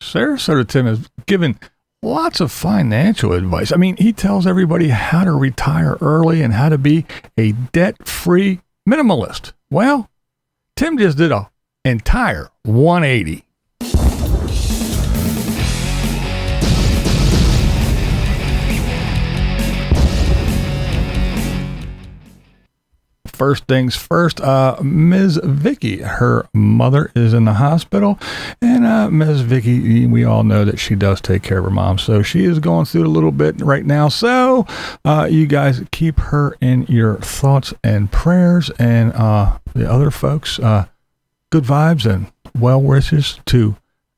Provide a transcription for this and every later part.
Sarasota Tim has given lots of financial advice. I mean, he tells everybody how to retire early and how to be a debt-free minimalist. Well, Tim just did an entire 180. First things first, MzVicky, her mother is in the hospital, and MzVicky, we all know that she does take care of her mom, so she is going through it a little bit right now. So you guys keep her in your thoughts and prayers, and the other folks, good vibes and well wishes to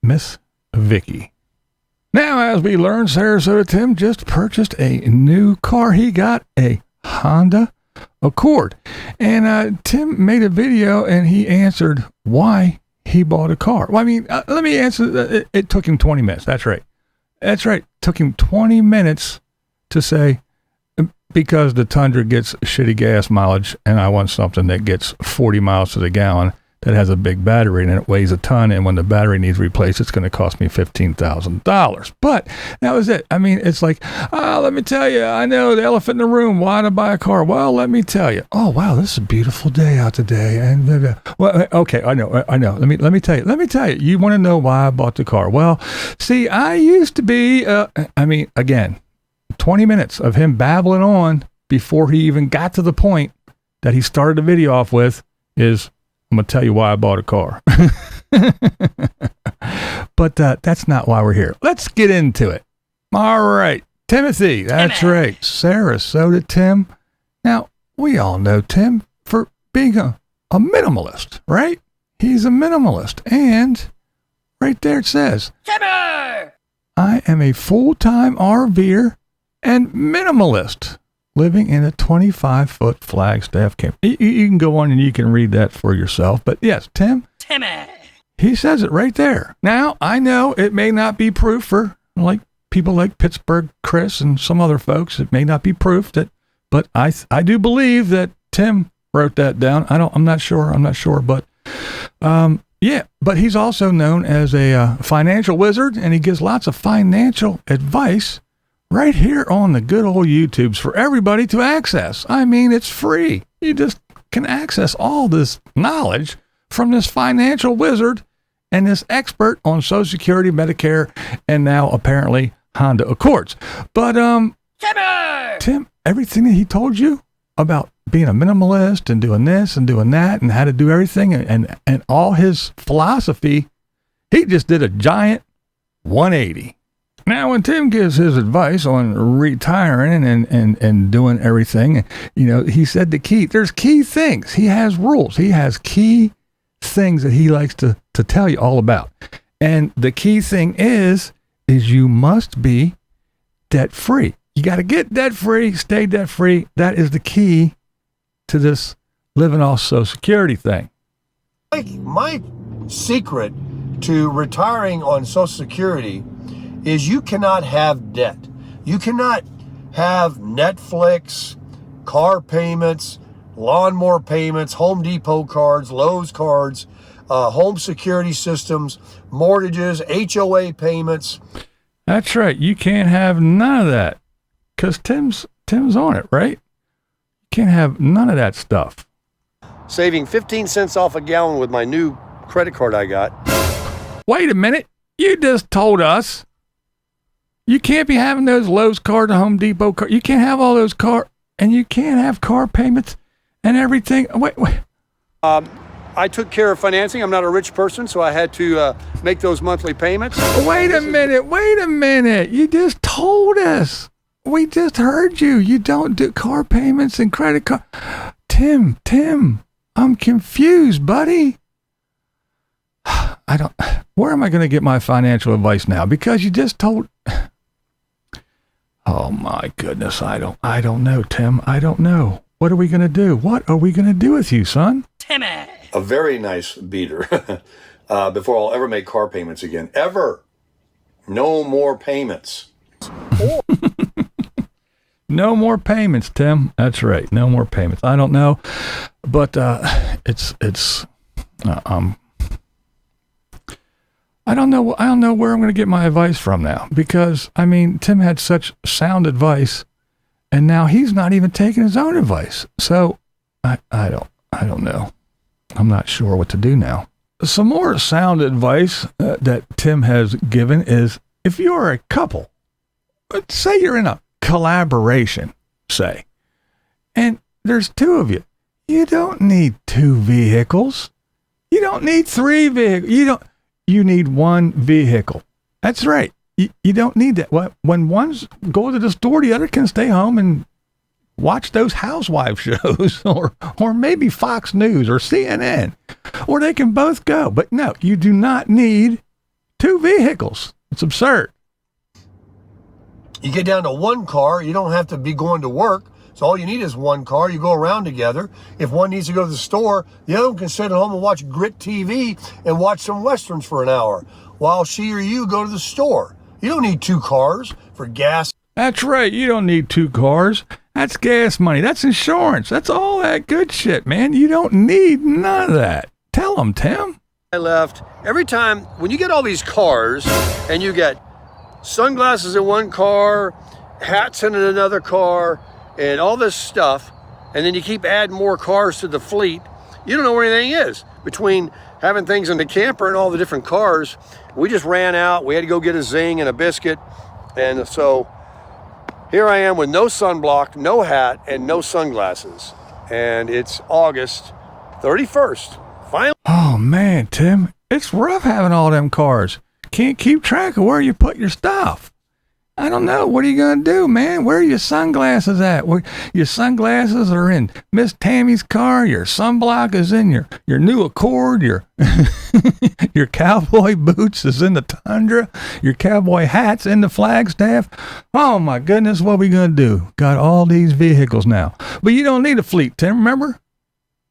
MzVicky. Now, as we learned, Sarasota Tim just purchased a new car. He got a Honda Accord, and Tim made a video and he answered why he bought a car. Well, I mean, let me answer. It took him 20 minutes. That's right. Took him 20 minutes to say, because the Tundra gets shitty gas mileage and I want something that gets 40 miles to the gallon that has a big battery and it weighs a ton, and when the battery needs replaced, it's going to cost me $15,000. But that was it. I mean, it's like, let me tell you, I know the elephant in the room. Why to buy a car? Well, let me tell you. Oh, wow, this is a beautiful day out today. And well, okay, I know. Let me tell you. You want to know why I bought the car? Well, see, I used to be. Again, 20 minutes of him babbling on before he even got to the point that he started the video off with is, I'm going to tell you why I bought a car. But that's not why we're here. Let's get into it. All right. Timothy. That's right. Sarasota Tim. Now, we all know Tim for being a minimalist, right? He's a minimalist. And right there it says, Timmy! I am a full-time RVer and minimalist, living in a 25-foot Flagstaff camp. You can go on and you can read that for yourself. But yes, Timmy, he says it right there. Now, I know it may not be proof for like people like Pittsburgh Chris and some other folks. It may not be proof that, but I do believe that Tim wrote that down. I'm not sure, but yeah. But he's also known as a financial wizard, and he gives lots of financial advice right here on the good old YouTubes for everybody to access. I mean, it's free. You just can access all this knowledge from this financial wizard and this expert on Social Security, Medicare, and now apparently Honda Accords. But Tim, everything that he told you about being a minimalist and doing this and doing that and how to do everything and all his philosophy, he just did a giant 180. Now, when Tim gives his advice on retiring and doing everything, you know, he said there's key things. He has rules. He has key things that he likes to tell you all about. And the key thing is you must be debt-free. You got to get debt-free, stay debt-free. That is the key to this living off Social Security thing. My secret to retiring on Social Security is you cannot have debt. You cannot have Netflix, car payments, lawnmower payments, Home Depot cards, Lowe's cards, home security systems, mortgages, HOA payments. That's right. You can't have none of that because Tim's on it, right? You can't have none of that stuff. Saving 15 cents off a gallon with my new credit card I got. Wait a minute. You just told us you can't be having those Lowe's cards, Home Depot cards. You can't have all those and you can't have car payments and everything. Wait. I took care of financing. I'm not a rich person, so I had to make those monthly payments. Wait a minute. You just told us. We just heard you. You don't do car payments and credit card. Tim, I'm confused, buddy. Where am I going to get my financial advice now? Because you just told. Oh my goodness. I don't know, Tim. I don't know. What are we going to do? What are we going to do with you, son? Timmy. A very nice beater before I'll ever make car payments again. Ever. No more payments. No more payments, Tim. That's right. No more payments. I don't know, but I I don't know where I'm going to get my advice from now, because I mean, Tim had such sound advice, and now he's not even taking his own advice. So I don't know. I'm not sure what to do now. Some more sound advice that Tim has given is, if you're a couple, say you're in a collaboration, say, and there's two of you, you don't need 2 vehicles. You don't need 3 vehicles. You need 1 vehicle. That's right. You don't need that. When one's going to the store, the other can stay home and watch those housewife shows, or maybe Fox News or CNN, or they can both go. But no, you do not need 2 vehicles. It's absurd. You get down to 1 car, you don't have to be going to work. So all you need is 1 car. You go around together. If one needs to go to the store, the other one can sit at home and watch Grit TV and watch some Westerns for an hour while she or you go to the store. You don't need 2 cars for gas. That's right. You don't need 2 cars. That's gas money. That's insurance. That's all that good shit, man. You don't need none of that. Tell them, Tim. I left. Every time, when you get all these cars and you get sunglasses in 1 car, hats in another car, and all this stuff, and then you keep adding more cars to the fleet, you don't know where anything is. Between having things in the camper and all the different cars, we just ran out. We had to go get a Zing and a biscuit. And so here I am with no sunblock, no hat, and no sunglasses. And it's August 31st. Finally. Oh, man, Tim, it's rough having all them cars. Can't keep track of where you put your stuff. I don't know. What are you going to do, man? Where are your sunglasses at? Your sunglasses are in Miss Tammy's car. Your sunblock is in your new Accord. Your your cowboy boots is in the Tundra. Your cowboy hat's in the Flagstaff. Oh, my goodness. What are we going to do? Got all these vehicles now. But you don't need a fleet, Tim. Remember?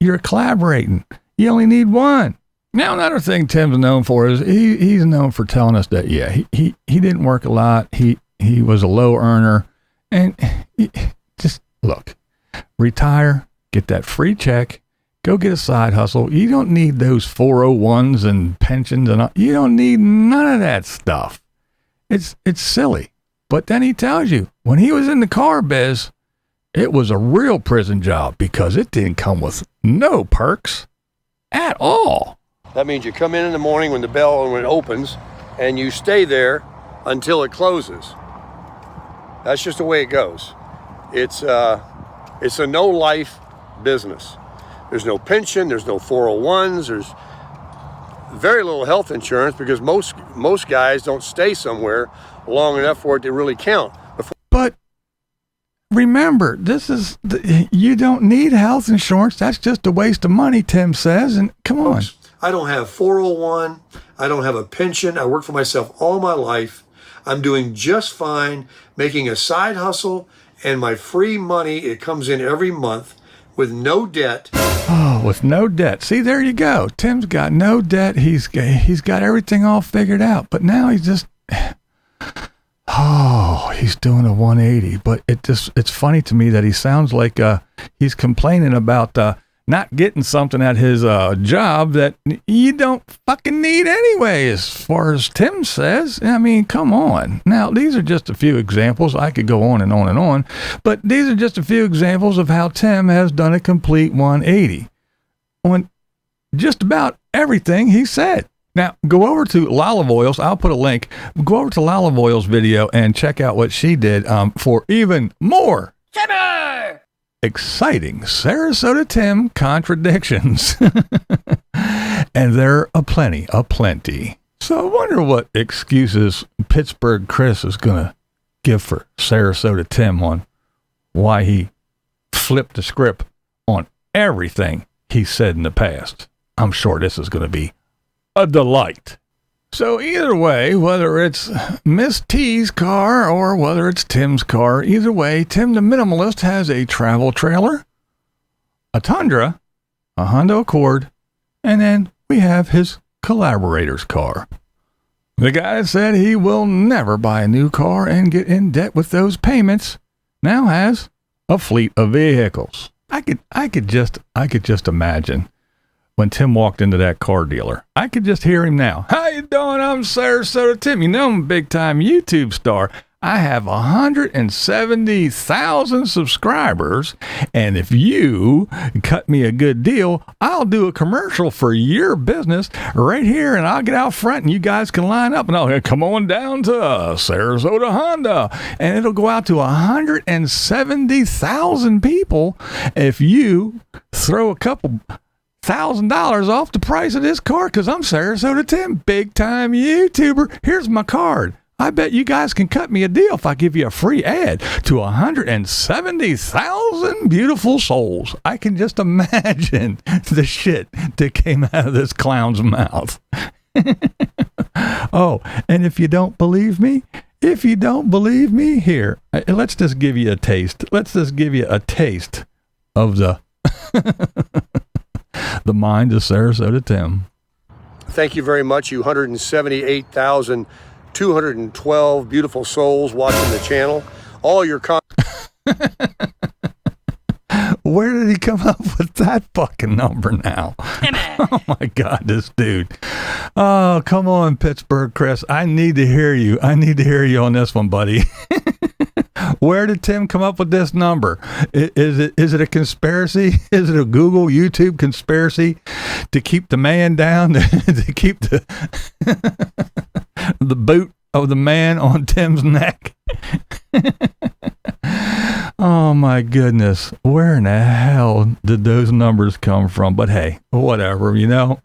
You're collaborating. You only need 1. Now, another thing Tim's known for is he's known for telling us that, yeah, he didn't work a lot. He was a low earner, and just look, retire, get that free check, go get a side hustle. You don't need those 401s and pensions and all. You don't need none of that stuff. It's silly. But then he tells you, when he was in the car biz, it was a real prison job because it didn't come with no perks at all. That means you come in the morning when the bell when it opens, and you stay there until it closes. That's just the way it goes. It's a no-life business. There's no pension, there's no 401s, there's very little health insurance because most guys don't stay somewhere long enough for it to really count. But remember, you don't need health insurance. That's just a waste of money, Tim says. And come on. I don't have 401. I don't have a pension. I work for myself all my life. I'm doing just fine, making a side hustle, and my free money, it comes in every month with no debt. Oh, with no debt. See, there you go. Tim's got no debt. He's got everything all figured out. But now he's just, he's doing a 180. But it's funny to me that he sounds like he's complaining about not getting something at his job that you don't fucking need anyway, as far as Tim says. I mean, come on. Now, these are just a few examples. I could go on and on and on, but these are just a few examples of how Tim has done a complete 180 on just about everything he said. Now, go over to LOLive Oyl's. I'll put a link. Go over to LOLive Oyl's video and check out what she did for even more Timmy! Exciting Sarasota Tim contradictions. And there are aplenty. So I wonder what excuses Pittsburgh Chris is going to give for Sarasota Tim on why he flipped the script on everything he said in the past. I'm sure this is going to be a delight. So either way, whether it's Miss T's car or whether it's Tim's car, either way, Tim the Minimalist has a travel trailer, a Tundra, a Honda Accord, and then we have his collaborator's car. The guy said he will never buy a new car and get in debt with those payments, now has a fleet of vehicles. I could just imagine when Tim walked into that car dealer. I could just hear him now. How you doing? I'm Sarasota Tim. You know I'm a big-time YouTube star. I have 170,000 subscribers, and if you cut me a good deal, I'll do a commercial for your business right here, and I'll get out front, and you guys can line up, and I'll come on down to Sarasota Honda, and it'll go out to 170,000 people if you throw a couple $1,000 off the price of this car, because I'm Sarasota Tim, big-time YouTuber. Here's my card. I bet you guys can cut me a deal if I give you a free ad to 170,000 beautiful souls. I can just imagine the shit that came out of this clown's mouth. Oh, and if you don't believe me, here, let's just give you a taste. Let's just give you a taste of the the mind of Sarasota Tim. Thank you very much, you 178,212 beautiful souls watching the channel. All your Where did he come up with that fucking number now? Oh my God, this dude. Oh, come on, Pittsburgh Chris. I need to hear you. I need to hear you on this one, buddy. Where did Tim come up with this number? Is it a conspiracy? Is it a Google, YouTube conspiracy to keep the man down, to keep the the boot of the man on Tim's neck? Oh my goodness. Where in the hell did those numbers come from? But hey, whatever, you know.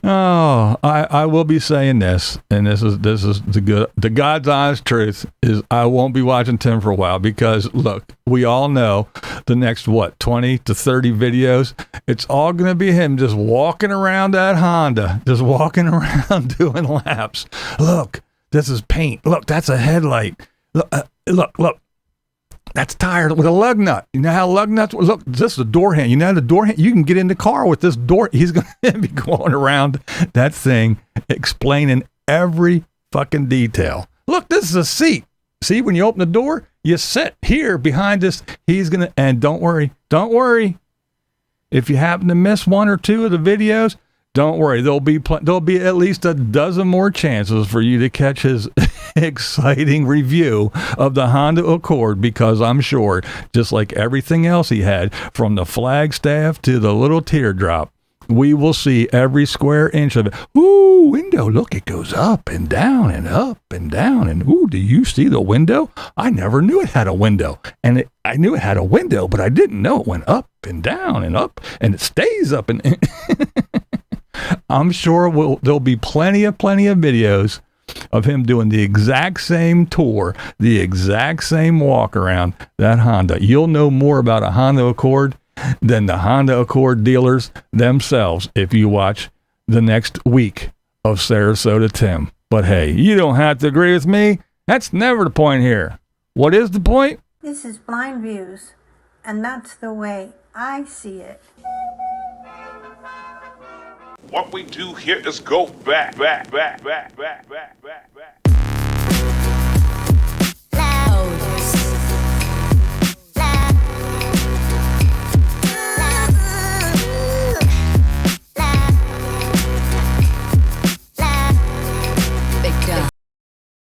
Oh, I will be saying this, and this is the God's honest truth is I won't be watching Tim for a while, because look, we all know the next 20 to 30 videos, it's all going to be him just walking around that Honda, just walking around doing laps. Look, this is paint. Look, that's a headlight. Look. That's tired with a lug nut. You know how lug nuts, look, this is a door hand. You know the door hand, you can get in the car with this door. He's going to be going around that thing explaining every fucking detail. Look, this is a seat. See, when you open the door, you sit here behind this. He's going to, and don't worry. If you happen to miss one or two of the videos, don't worry. There'll be at least a dozen more chances for you to catch his exciting review of the Honda Accord, because I'm sure, just like everything else he had, from the flagstaff to the little teardrop, we will see every square inch of it. Ooh, window, look, it goes up and down and up and down. And ooh, do you see the window? I never knew it had a window. And I knew it had a window, but I didn't know it went up and down and up, and it stays up. And I'm sure there'll be plenty of videos of him doing the exact same tour, the exact same walk around that Honda. You'll know more about a Honda Accord than the Honda Accord dealers themselves if you watch the next week of Sarasota Tim. But hey, you don't have to agree with me. That's never the point here. What is the point? This is BlindViews, and that's the way I see it. What we do here is go back. Loud.